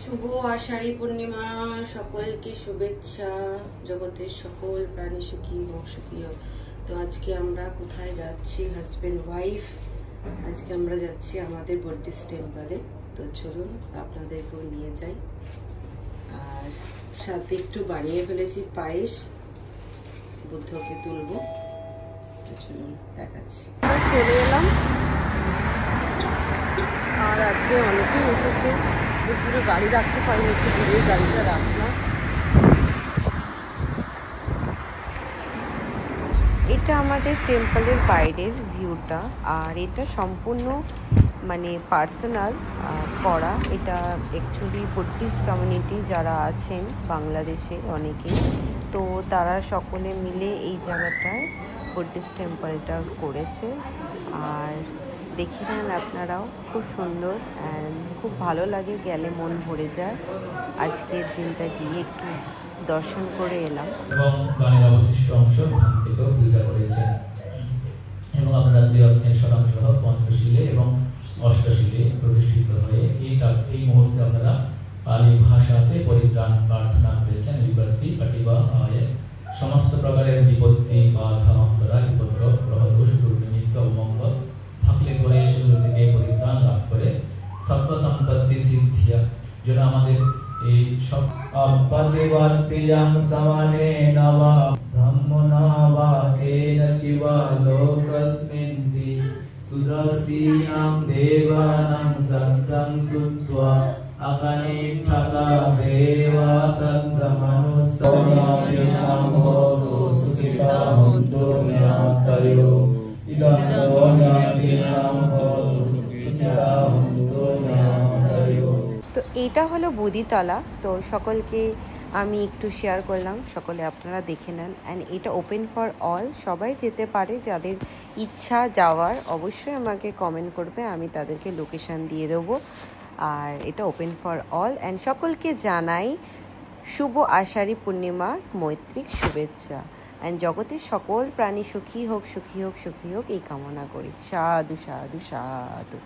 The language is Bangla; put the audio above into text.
শুভ আষাঢ়ী পূর্ণিমা, সকলকে শুভেচ্ছা। জগতের সকল প্রাণী সুখী হোক, সুখী হোক। তো আজকে আমরা কোথায় যাচ্ছি? হাজব্যান্ড ওয়াইফ আজকে আমরা যাচ্ছি আমাদের বুদ্ধিস্ট টেম্পলে। তো চলুন আপনাদেরকেও নিয়ে যাই। আর সাথে একটু বানিয়ে ফেলেছি পায়েস, বুদ্ধকে তুলবো। তো চলুন দেখাচ্ছি। চলে এলাম, আর আজকে অনেকেই এসেছে। পুরো গাড়ি রাখতে পারিনি, একটু দূরেই গাড়িটা রাখলাম। এটা আমাদের টেম্পলের বাইরের ভিউটা, আর এটা সম্পূর্ণ পার্সোনাল করা। এটা অ্যাকচুয়ালি বুদ্ধিস্ট কমিউনিটি যারা আছেন বাংলাদেশে অনেকেই, তো তারা সকলে মিলে এই জায়গাটায় বুদ্ধিস্ট টেম্পলটা করেছে। আর দেখে নেন আপনারাও, খুব সুন্দর অ্যান্ড খুব ভালো লাগে, গেলে মন ভরে যায়। আজকের দিনটা গিয়ে একটু দর্শন করে এলাম। এবং গানের অবশিষ্ট অংশ ধান থেকেও পূজা করেছেন, এবং আপনারা শতাংশ পঞ্চশীলে এবং অষ্টশীলে প্রতিষ্ঠিত হয়ে এই মুহূর্তে আপনারা পালি ভাষাতে পরিত্রাণ প্রার্থনা করেছেন। বিপত্তি কাটিবা হয়, সমস্ত প্রকারের বিপত্তি, বাধা, অন্তরা, উপদ্রব, গ্রহ দোষ, দুর্নিমিত্ত, অমঙ্গল থাকলে পরে সেগুলো থেকে পরিত্রাণ লাভ করে সর্ব সম্পত্তি সিদ্ধিয়া যেন আমাদের এই সব পরিবর্তিয়াং সমানে নবা ব্রহ্মণা বা এন চিবা লোকস্মিন্তি সুদর্শীনাং দেবানাং সত্তং সুত্বা অগণিঠকা দেবা সন্তমনুসোনাভ্যনাং হোতু সুখিতা হন্তু জ্ঞাতয়ো ইদং জ্ঞাতিনাং হোতু সুখিতা হন্তু জ্ঞাতয়ো। তো এটা হলো বুদিতলা। তো সকলকে আমি একটু শেয়ার করলাম, সকলে আপনারা দেখে নেন। অ্যান্ড এটা ওপেন ফর অল, সবাই যেতে পারে। যাদের ইচ্ছা যাওয়ার অবশ্যই আমাকে কমেন্ট করবে, আমি তাদেরকে লোকেশান দিয়ে দেবো। আর এটা ওপেন ফর অল। অ্যান্ড সকলকে জানাই শুভ আষাঢ়ী পূর্ণিমার মৈত্রিক শুভেচ্ছা। অ্যান্ড জগতের সকল প্রাণী সুখী হোক, সুখী হোক, সুখী হোক, এই কামনা করি। সাধু সাধু সাধু।